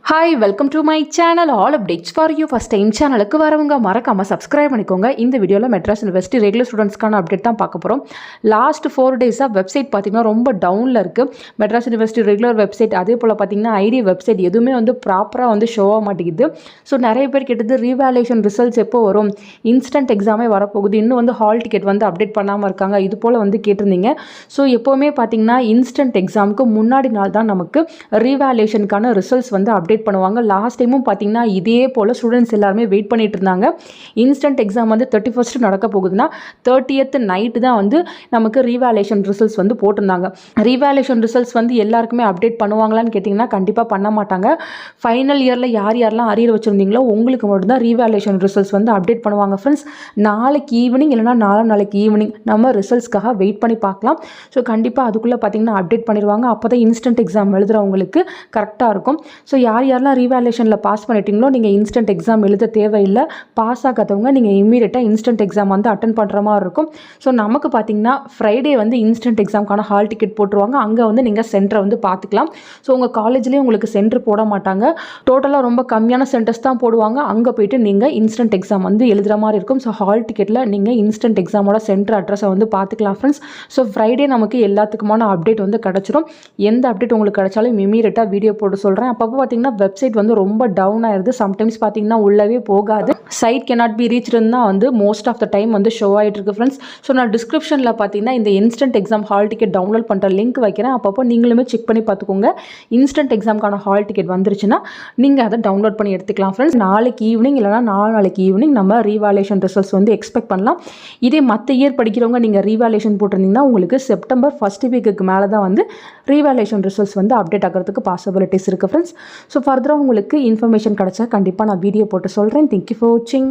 Hi welcome to my channel all updates for you. First time சேனலுக்கு வரவங்க மறக்காமல் subscribe பண்ணிக்கோங்க. இந்த வீடியோவில் மெட்ராஸ் யூனிவர்சிட்டி ரெகுலர் ஸ்டூடெண்ட்ஸ்க்கான அப்டேட் தான் பார்க்க போகிறோம். லாஸ்ட் 4 டேஸாக வெப்சைட் பார்த்திங்கன்னா ரொம்ப டவுனில் இருக்குது. மெட்ராஸ் யூனிவர்சிட்டி ரெகுலர் வெப்சைட் அதே போல் பார்த்திங்கன்னா ஐடி வெப்சைட் எதுவுமே ப்ராப்பராக ஷோ ஆக மாட்டேங்குது. ஸோ நிறைய பேர் கேட்டது ரீவேல்யூஷன் ரிசல்ட்ஸ் எப்போ வரும், இன்ஸ்டன்ட் எக்ஸாமே வரப்போகுது, இன்னும் ஹால் டிக்கெட் அப்டேட் பண்ணாமல் இருக்காங்க, இது போல் கேட்டிருந்தீங்க. ஸோ எப்போவுமே பார்த்திங்கன்னா இன்ஸ்டன்ட் எக்ஸாமுக்கு முன்னாடி நாள் தான் நமக்கு ரீவேல்யூஷனுக்கான ரிசல்ட்ஸ் அப்டேட் பண்ணுவாங்க. லாஸ்ட் டைமும் பார்த்தீங்கன்னா இதே போல் ஸ்டூடெண்ட்ஸ் எல்லாருமே வெயிட் பண்ணிட்டு இருந்தாங்க. இன்ஸ்டன்ட் எக்ஸாம் 31st நடக்க போகுதுன்னா 30th நைட்டு தான் நமக்கு ரீவேல்யூஷன் ரிசல்ட்ஸ் போட்டிருந்தாங்க. ரீவேல்யூஷன் ரிசல்ட்ஸ் எல்லாருக்குமே அப்டேட் பண்ணுவாங்களான்னு கேட்டிங்கன்னா கண்டிப்பாக பண்ண மாட்டாங்க. ஃபைனல் இயரில் யாரெல்லாம் அரியர் வச்சுருந்தீங்களோ உங்களுக்கு மட்டும்தான் ரீவேல்யூஷன் ரிசல்ட்ஸ் அப்டேட் பண்ணுவாங்க. ஃப்ரெண்ட்ஸ், நாளைக்கு ஈவினிங் இல்லைனா நாளைக்கு ஈவினிங் நம்ம ரிசல்ட்ஸ்க்காக வெயிட் பண்ணி பார்க்கலாம். ஸோ கண்டிப்பாக அதுக்குள்ளே பார்த்தீங்கன்னா அப்டேட் பண்ணிடுவாங்க. அப்போ தான் இன்ஸ்டன்ட் எக்ஸாம் எழுதுகிறவங்களுக்கு கரெக்டாக இருக்கும். ஸோ யாரெல்லாம் ரீவேல்யூஷனில் பாஸ் பண்ணிட்டீங்களோ நீங்கள் இன்ஸ்டன்ட் எக்ஸாம் எழுத தேவையில்லை. பாஸ் ஆகாதவங்க நீங்கள் இம்மீடியட்டாக இன்ஸ்டன்ட் எக்ஸாம் அட்டன் பண்ணுற மாதிரி இருக்கும். ஸோ நமக்கு பார்த்தீங்கன்னா ஃப்ரைடே இன்ஸ்டன்ட் எக்ஸாமுக்கான ஹால் டிக்கெட் போட்டுருவாங்க. அங்கே நீங்கள் சென்டரை பார்த்துக்கலாம். ஸோ உங்கள் காலேஜ்லேயும் உங்களுக்கு சென்டர் போட மாட்டாங்க. டோட்டலாக ரொம்ப கம்மியான சென்டர்ஸ் தான் போடுவாங்க. அங்கே போய்ட்டு நீங்கள் இன்ஸ்டன்ட் எக்ஸாம் எழுதுகிற மாதிரி இருக்கும். ஸோ ஹால் டிக்கெட்டில் நீங்கள் இன்ஸ்டன்ட் எக்ஸாமோட சென்டர் அட்ரஸை பார்த்துக்கலாம் ஃப்ரெண்ட்ஸ். ஸோ ஃப்ரைடே நமக்கு எல்லாத்துக்குமான அப்டேட் கிடச்சிரும். எந்த அப்டேட் உங்களுக்கு கிடைச்சாலும் இம்மீடியட்டாக வீடியோ போட்டு சொல்கிறேன். அப்பப்போ பார்த்தீங்கன்னா வெப்சைட் ரொம்ப டவுன் ஆயிருது. சம்டைம்ஸ் பார்த்தீங்கன்னா உள்ளவே போகாது. சைட் cannot be reached தான் most of the time show ஆகிட்டு இருக்கு ஃப்ரெண்ட்ஸ். ஸோ நான் டிஸ்கிரிப்ஷனில் பார்த்தீங்கன்னா இந்த instant exam hall ticket download பண்ணுற லிங்க் வைக்கிறேன். அப்பப்போ நீங்களுமே செக் பண்ணி பார்த்துக்கோங்க. இன்ஸ்டன்ட் எக்ஸாமுக்கான ஹால் டிக்கெட் வந்துருச்சுன்னா நீங்கள் அதை டவுன்லோட் பண்ணி எடுத்துக்கலாம் ஃப்ரெண்ட்ஸ். நாளைக்கு ஈவினிங் இல்லைனா நாளைக்கு ஈவினிங் நம்ம ரீவேல்யூஷன் ரிசல்ட்ஸ் எக்ஸ்பெக்ட் பண்ணலாம். இதே மற்ற இயர் படிக்கிறவங்க நீங்கள் ரீவேல்யூஷன் போட்டிருந்தீங்கன்னா உங்களுக்கு செப்டம்பர் ஃபர்ஸ்ட் வீக்குக்கு மேலே தான் ரீவேல்யூஷன் ரிசல்ட்ஸ் அப்டேட் ஆகிறதுக்கு பாசிபிலிட்டிஸ் இருக்குது ஃப்ரெண்ட்ஸ். ஸோ ஃபர்தராக உங்களுக்கு இன்ஃபர்மேஷன் கிடைச்சா கண்டிப்பாக நான் வீடியோ போட்டு சொல்கிறேன். தேங்க்யூ ஃபார் வாட்சிங்.